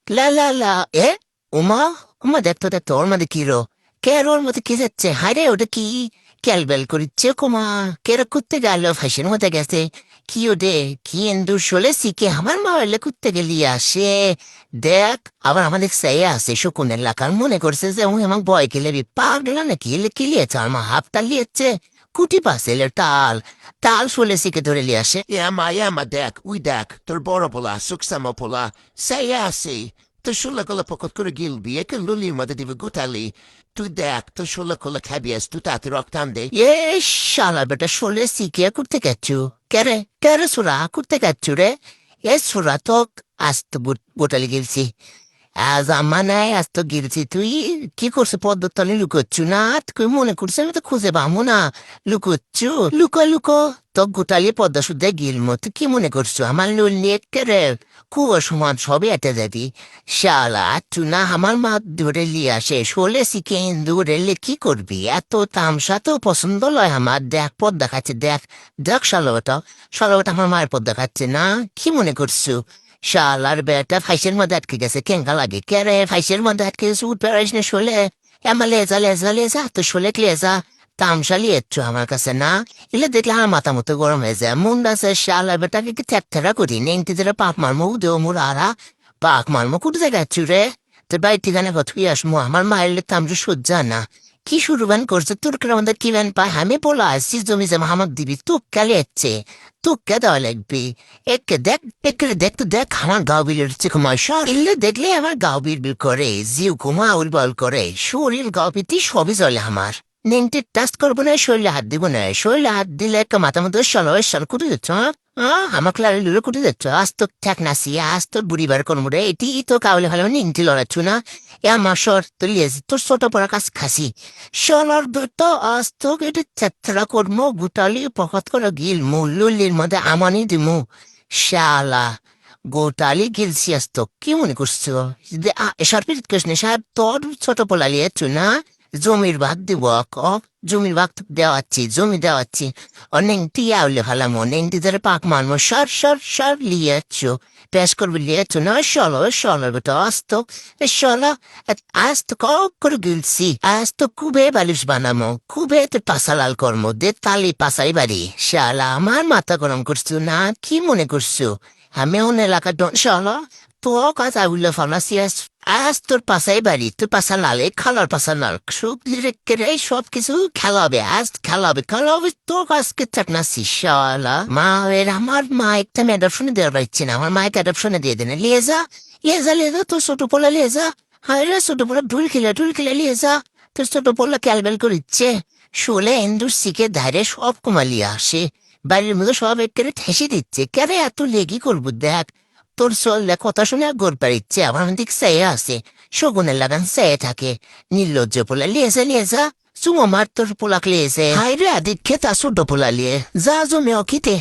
লা এ উমা উমা দেখতো ওর মধ্যে কি রো কে ওর মধ্যে কি যাচ্ছে হায় রে ওটা কি ক্যালবেল করিচ্ছে কুমা কেরা করতে গেল ফ্যাশন মধ্যে গেছে কি ওডে কি এন্দুর শোলে শিখে আমার মা হইলে করতে গেলি আসে দেখ আবার আমাদের সেই আছে শকুনের লাকার মনে করছে যে ওই আমাকে বয় খেলে পাগলা নাকি এলে কি লিয়েছে আমার মা হাফ তাল লিয়েছে কুটি পাশে এলে টাল টাল শোলে শিখে ধরে লিয়ে আসে Yama dek, uidak, torborapola, suxamopola, sayasi. Tushula kola pokot kurigilbi, eke luli mada diva gutali. Tu dek, tushula kola kabias, tu tati roktande. এ শালা বেটা শোলে শিখে করতে গেছু কেরে কেরে সুরা করতে গেছু রে এ সুরা তো আজ তো বোটালি গেলছি আজ আমার নাই আজ তো গেলছি তুই কি করছে পদ্মতলে লুকোচ্ছু না তুই মনে করছে আমি তো খুঁজে পাবো না লুকোচ্ছু লুকো তো গোটালি পদ্মা শুদ্ধে গিলমো তুই কি মনে করছো আমার লুল নিয়ে কেরে কুয়ো সমান সবই এটে যাবি শালা তুই না আমার মা ধরে লিয়ে আসে শোলে শিখে দূরে কি করবি এত তামসা তো পছন্দ লয় আমার দেখ পদ্মা খাচ্ছে দেখ শালাটা আমার মায়ের পদ্মা খাচ্ছে না কি মনে করছো শালার বেটা ফাইসের মধ্যে আটকে গেছে কেঙ্কা লাগে কে রে ফাইসের মধ্যে আটকে গেছে উঠতে পারিস না শোলে এমা লেজা তো শোলে লেজা তামসা লিয়েছ আমার কাছে না এলে দেখলে আমার মাথা মতো গরম হয়ে যায় মুন্ডা আছে শালার বেটাকে কি থ্যাপথেরা করি নেংটি ধরে পাপ মারমো উদেও মোর আরা পাক মারমো কোথায় যাচ্ছু রে তোর বাড়ির ঠিকানা কতই আসমো আমার মায়ের তামসা সজ্জা না কি শুরু বান করছে তোর আমাদের কি বান পায় আমি বলা আসছি জমি জমা হামাক দিবি তুক কালে এচ্ছে তুক কে দেওয়া লাগবে একে দেখ তো দেখ আমার গাও বিলের চিকুমাশা এলে দেখলে আমার গাও বিল করে জিউ ঘুমা উলবল করে শরীর গাও পিতি সবই চলে আমার নেংটি টাস্ট করবো না শরীরে হাত দিব না শরীরে হাত দিলে একটা মাথা মতো সল কুটে যাচ্ছ আমার ক্লারে লুড়ে কুটে যাচ্ছ আজ তো ঠেক নাসি আজ তোর বুড়ি বার করবো রে এটি তো কাউলে ভালো নেংটি লড়াচ্ছ না এ আমার সর তুই তোর ছোট পড়া কাজ খাসি সলার তো আজ তো এটা চেত্রা করবো গুটালি পকত করে গিল লুলির মধ্যে আমানি দিমু শালা গোটালি গিলছি আজ তো কি মনে করছো সরপিত কৃষ্ণ সাহেব তোর ছোট পোলা লিয়েছ না জমির ভাগ দিব জমির ভাগ জমি দেওয়াচ্ছি অনেকটি আউলে ভালামো নেংটি ধরে পাক মারমো সর লিয়েছ পেশ করবি লিয়েছ না সলো বেটা আজ তো করে গিলছি আজ তো খুবই বালিশ বানামো খুবই তো পাশা লাল কর্ম দে তালি পাশাই বাড়ি শালা আমার মাথা গরম করছো না কি মনে করছো আমি অন্য এলাকা শালা তো কাজ আউলে ফার্মাসিয়াস আজ তোর পাশাই বাড়ি তোর পাশা লালে খালার পাশা লাল কেড়ে সব কিছু খেলাবে আজ খেলাবে তোর আজকে চাকনাসি শালা মা আমার মা একটা অ্যাডপশনে দেওয়ার পারছে না আমার মাকে অ্যাডপশনে দিয়ে দেনে লিয়েজা তোর ছোট পোলা লিয়েজা হায় রে ছোট পোলা ঢুল খেলে লিয়েজা তোর ছোট পোলা ক্যালবেল করিচ্ছে শোলে এন্দুর শিখে ধারে সব কমালিয়ে আসে বাড়ির মধ্যে সব একেবারে ঠেসে দিচ্ছে কেরে এত লেগি করবো দেখ তোর চললে কথা শুনে গোর পারিচ্ছে আমার দিক চেয়ে আছে শগুনের লাগান চেয়ে থাকে নির্লজ্জ পোলা লিয়েছে চুমো মার তোর পোলাক লিয়েছে হাই রে আদিত খেতা ছোট পোলা লিয়ে যা জমে অখিতে